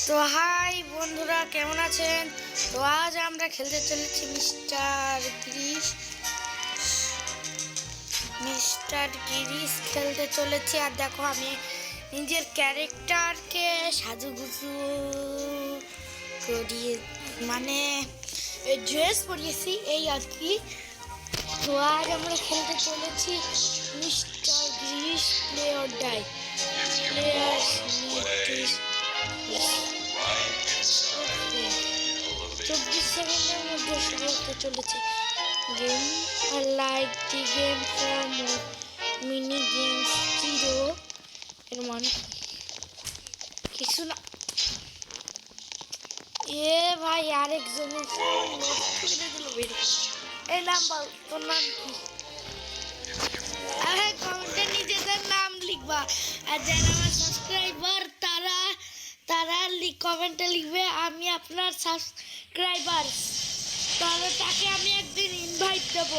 তো হাই বন্ধুরা, কেমন আছেন? তো আজ আমরা খেলতে চলেছি মিস্টার গিরিশ খেলতে চলেছি। আর দেখো, আমি নিজের ক্যারেক্টারকে সাজুগুজু করিয়ে মানে ড্রেস পরিয়েছি, এই আর কি। তো আজ আমরা খেলতে চলেছি mister Girish play or die. Player 24 সেকেন্ডের মধ্যে শুরু হতে চলেছে গেম। আর like the game for mini games 0 এর মান কিছু না। এ ভাই, আরেকজন এই নাম বল, তোর নাম কি? কমেন্টে নিজেদের নাম লিখবা, আর যারা আমার সাবস্ক্রাইবার তারা কমেন্টে লিখবে আমি আপনার সাবস্ক্রাইবার, তাহলে তাকে আমি একদিন ইনভাইট দেব।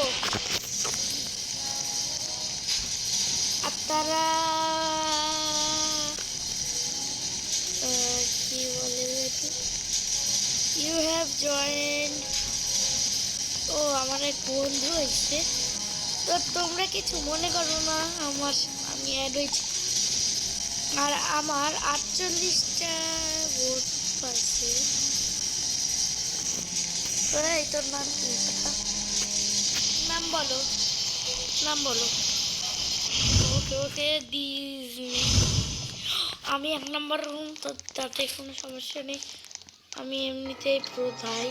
আর তারা কি বলে, ইউ হ্যাভ জয়েন্ড। ও, আমার এক বন্ধু হয়েছে। তো তোমরা কিছু মনে করো না, আমি অ্যাড হয়েছি। আর আমার 48টা ভোট পাইছে। তোর নাম কি? নাম বলো। ওকে আমি 1 নম্বর রুম, তো তাতে কোনো সমস্যা নেই, আমি এমনিতেই প্রো ভাই।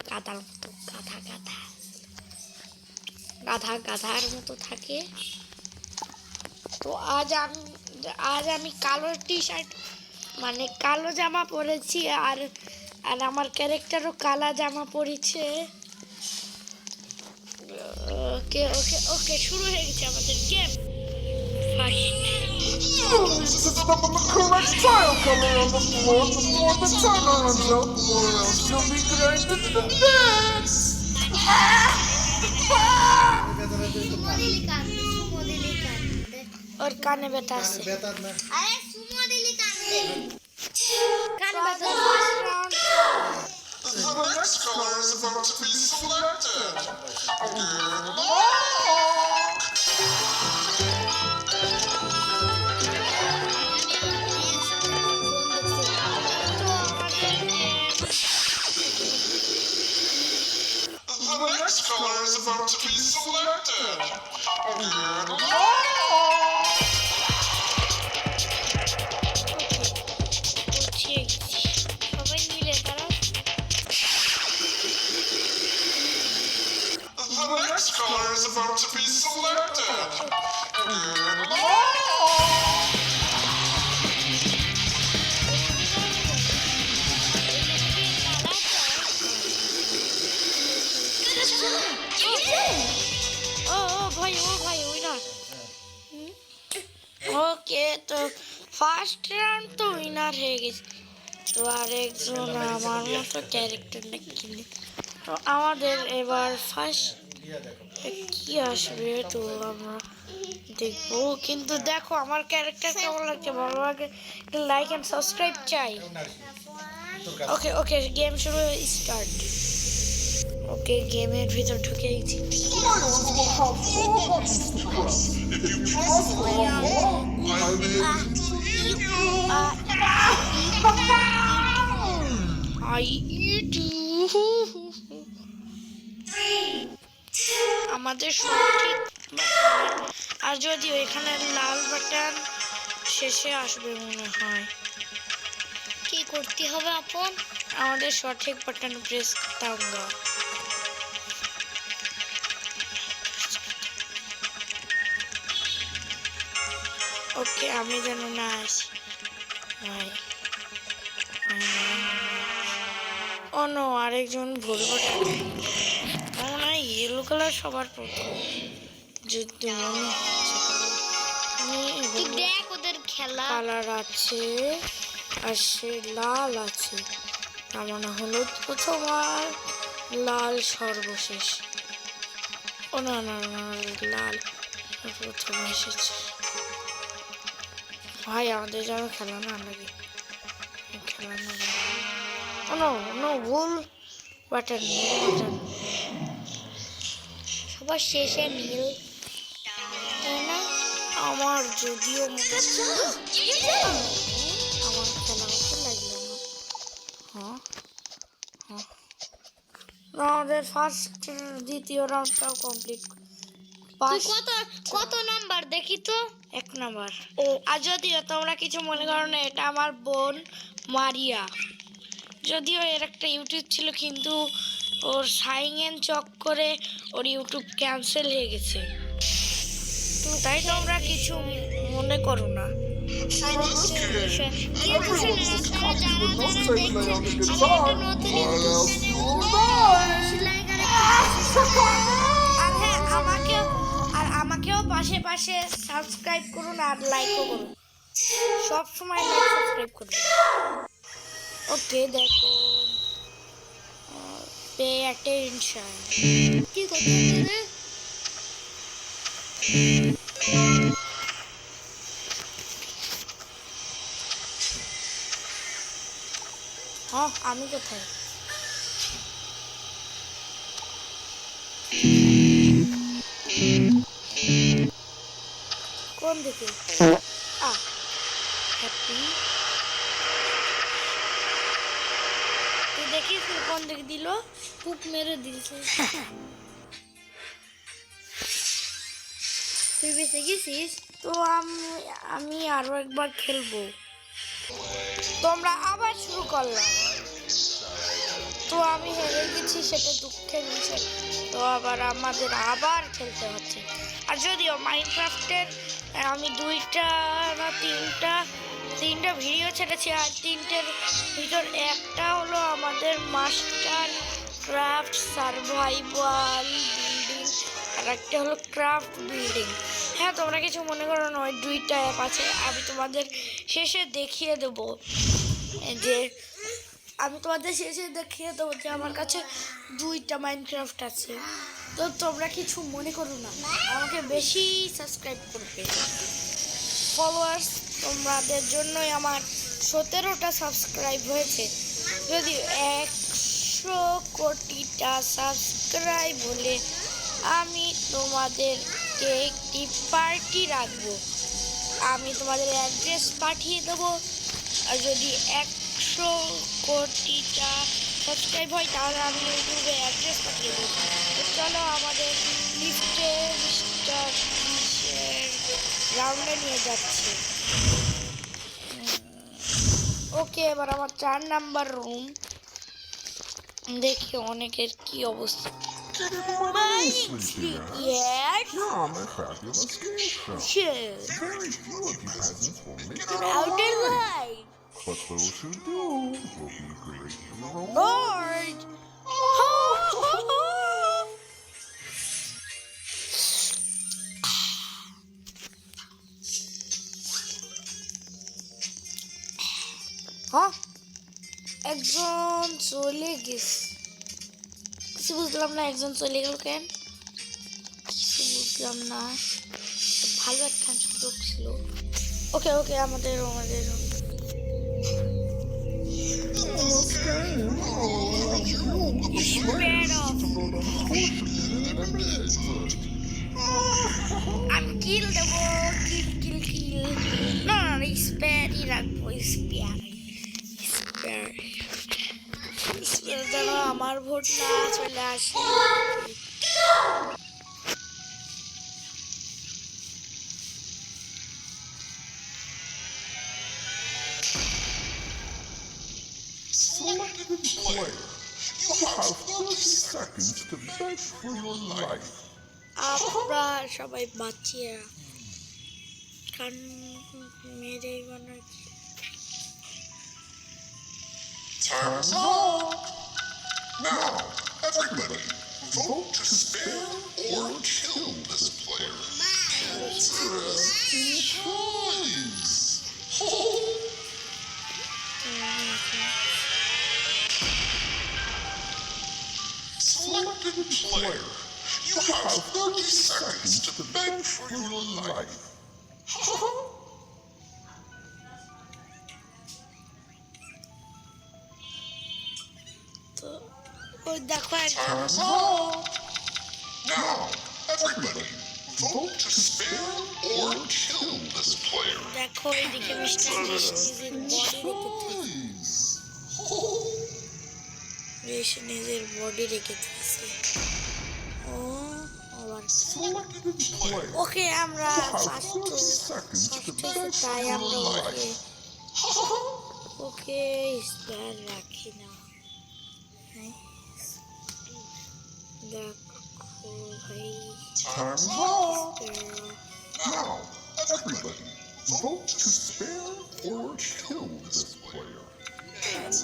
গাধার মতো থাকে। তো আজ আমি কালো টি শার্ট মানে কালো জামা পরেছি, আর আমার ক্যারেক্টারও কালা জামা পরেছে। ওকে শুরু হয়ে গেছে আমাদের গেম। ওর কানে ব্যথা আছে। কানে ব্যথা। The next color is about to be selected. The next color is about to be selected. সবাই মিলে তারা The next color is about to be selected. ও ভাই ওই না। ওকে, তো ফার্স্ট রাউন্ড তো উইনার হয়ে গেছে। তো আরেকজন আমার মতো ক্যারেক্টার কিনে, তো আমাদের এবার ফার্স্ট কি আসবে তো আমরা দেখবো। কিন্তু দেখো আমার ক্যারেক্টার কেমন লাগছে, ভালো লাগে লাইক এন্ড সাবস্ক্রাইব চাই। ওকে গেম শুরু স্টার্ট। ওকে, গেমের ভিতর ঢুকে গেছি। আমাদের সঠিক, আর যদিও এখানে লাল বাটন শেষে আসবে মনে হয়। কি করতে হবে আপন? আমাদের সঠিক বাটন প্রেস করতে হবে। ওকে, আমি যেন না আসি ভাই। ও নো, আরেকজন ভুল বাটন। মনে হয় ইয়েলো কালার সবার প্রথম যুদ্ধ মনে হচ্ছে। দেখ ওদের খেলা কালার আছে। আর সে লাল আছে, তার মানে হলুদ প্রথম আর লাল সর্বশেষ। ও না না না, লাল প্রথম এসেছে। ভাই আমাদের যেন খেলা না লাগে, খেলা না লাগে। ও নো নো, ভুল বাটন, বাটন। সবার শেষে নীল, তাই না? আমার যদিও মনে আমার খেলা করতে লাগলো না। হ্যাঁ হ্যাঁ, আমাদের ফার্স্ট দ্বিতীয় রাউন্ডটাও কমপ্লিট। তুই কত কত নাম্বার দেখি তো? 1 নাম্বার। ও, আর যদিও তোমরা কিছু মনে করো না, এটা আমার বোন মারিয়া। যদিও এর একটা ইউটিউব ছিল, কিন্তু ওর সাইন ইন চক্করে ওর ইউটিউব ক্যান্সেল হয়ে গেছে। তাই তোমরা কিছু মনে করো না। For this game, Everyone must copy the notes I play on the guitar, or else you will die. আর হ্যাঁ, আমাকেও পাশে পাশে সাবস্ক্রাইব করুন আর লাইকও করুন। সব সময় লাইক সাবস্ক্রাইব করুন। ওকে, দেখো, পে অ্যাটেনশন। কি করতে হবে? হ্যাঁ, আমি কোথায়? কোন দিকে? হ্যাপি, তুই দেখিস কোন দিকে দিল? পুক মেরে দিয়েছে। তুই বেঁচে গেছিস? তো আমি আরো একবার খেলবো। তোমরা আবার শুরু করলাম, তো আমি হেরে গেছি, সেটা দুঃখের বিষয়। তো আমাদের আবার খেলতে হচ্ছে। আর যদিও মাইনক্রাফটের আমি 2টা না 3টা ভিডিও ছেড়েছি, আর 3টের ভিতর একটা হলো আমাদের মাস্টার ক্রাফট সার্ভাইভাল বিল্ডিং, আর একটা হলো ক্রাফট বিল্ডিং। হ্যাঁ, তোমরা কিছু মনে করো না, ওই 2টা অ্যাপ আছে। আমি তোমাদের শেষে দেখিয়ে দেবো যে আমার কাছে 2টা মাইনক্রাফট আছে। তো তোমরা কিছু মনে করো না, আমাকে বেশি সাবস্ক্রাইব করবে। ফলোয়ার্স, তোমাদের জন্যই আমার 17টা সাবস্ক্রাইব হয়েছে। যদি 100 কোটিটা সাবস্ক্রাইব হলে আমি তোমাদেরকে একটি পার্টি রাখবো। আমি তোমাদের অ্যাড্রেস পাঠিয়ে দেবো। আর যদি 100 কোটিটা সাবস্ক্রাইব হয়, তাহলে আমি ইউটিউবে অ্যাড্রেস পাঠিয়ে দেবো। তো চলো, আমাদের লিফটে মিস্টার রাউন্ডে নিয়ে যাচ্ছে। ওকে, এবার আমার 4 নাম্বার রুম। দেখি অনেকের কি অবস্থা। Yes. You're on my fabulous game show. Sure. Very few of you peasants will make it Out out of alive, line. but those who do will be greatly rewarded. Lord. একজন চলে গেছে, কিছু বুঝলাম না। একজন চলে গেল কেন, কিছু বুঝলাম না। ভালো একটা সুযোগ ছিল। ওকে ওকে, আমাদের আমি কিল দেবো, কিল। না না, স্পেয়ারই রাখবো, স্পেয়ার যেন আমার ভোট না চলে আসে। Selected player. You have 30 seconds to beg for your life. আমরা সবাই বাঁচিয়ে কান মেরে বানাচ্ছি। Time's up. Now, everybody, vote to spare or kill this player. Interesting choice. player. You have 30 seconds to beg for your life. তো ওই দেখো একজন Time's up. Now, everybody, vote to spare or kill this player. দেখো এইদিকে mister বিশ নিজের body রেখে দিয়েছে ও আবার Selected player. ওকে আমরা You have first 30 seconds to beg তাই for আমরা your okay life. Okay spare রাখি না দেখো ভাই Time's up. Spare Now, everybody, vote to spare or kill this player.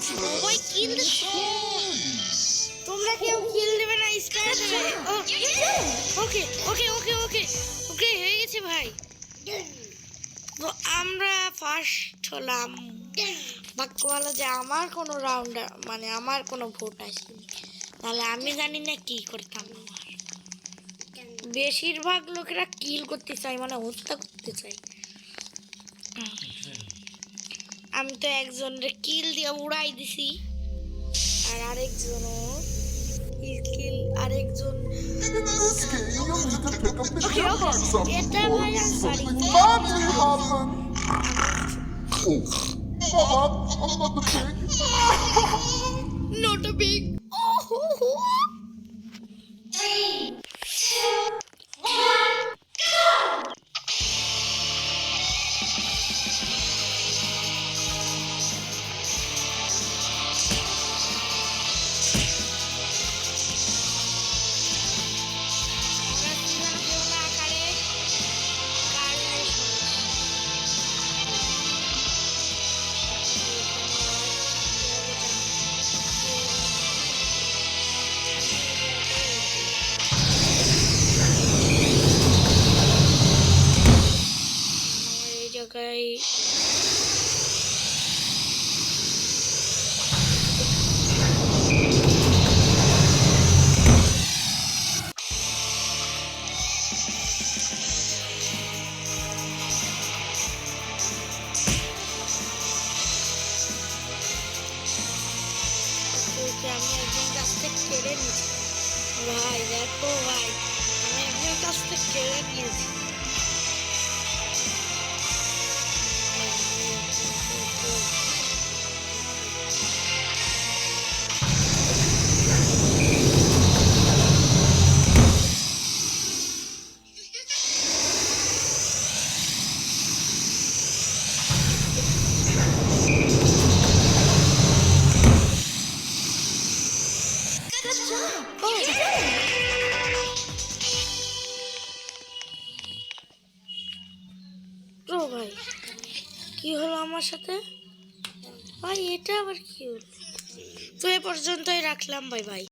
সবাই কিল Please. তোমরা কেউ কিল দেবে না স্পেয়ার দেবে ওকে ওকে ওকে ওকে ওকে হয়ে গেছে ভাই তো আমরা ফার্স্ট হলাম বাক্য বলা যে আমার কোনো রাউন্ড মানে আমার কোনো ভোট আসেনি তাহলে আমি জানি না কি করতাম আমার বেশিরভাগ লোকেরা কিল করতে চায় মানে হত্যা করতে চায় আমি তো একজনের কিল দিয়ে উড়াই দিছি আর আরেকজনও কিল আরেকজন In this game, you'll need to pick up the Okay, gem okay. box some এটা ভাই আমি পারি। something badly happened. Oh, Mama, I'm not the pig. not a big এই জায়গায় ওকে আমি একজন কাছ থেকে কেড়ে নিয়েছি ভাই দেখো ভাই আমি একজন কাছ থেকে কেড়ে নিয়েছি ও ভাই কি হলো আমার সাথে ভাই এটা আবার কি হলো তো এ পর্যন্তই রাখলাম বাই বাই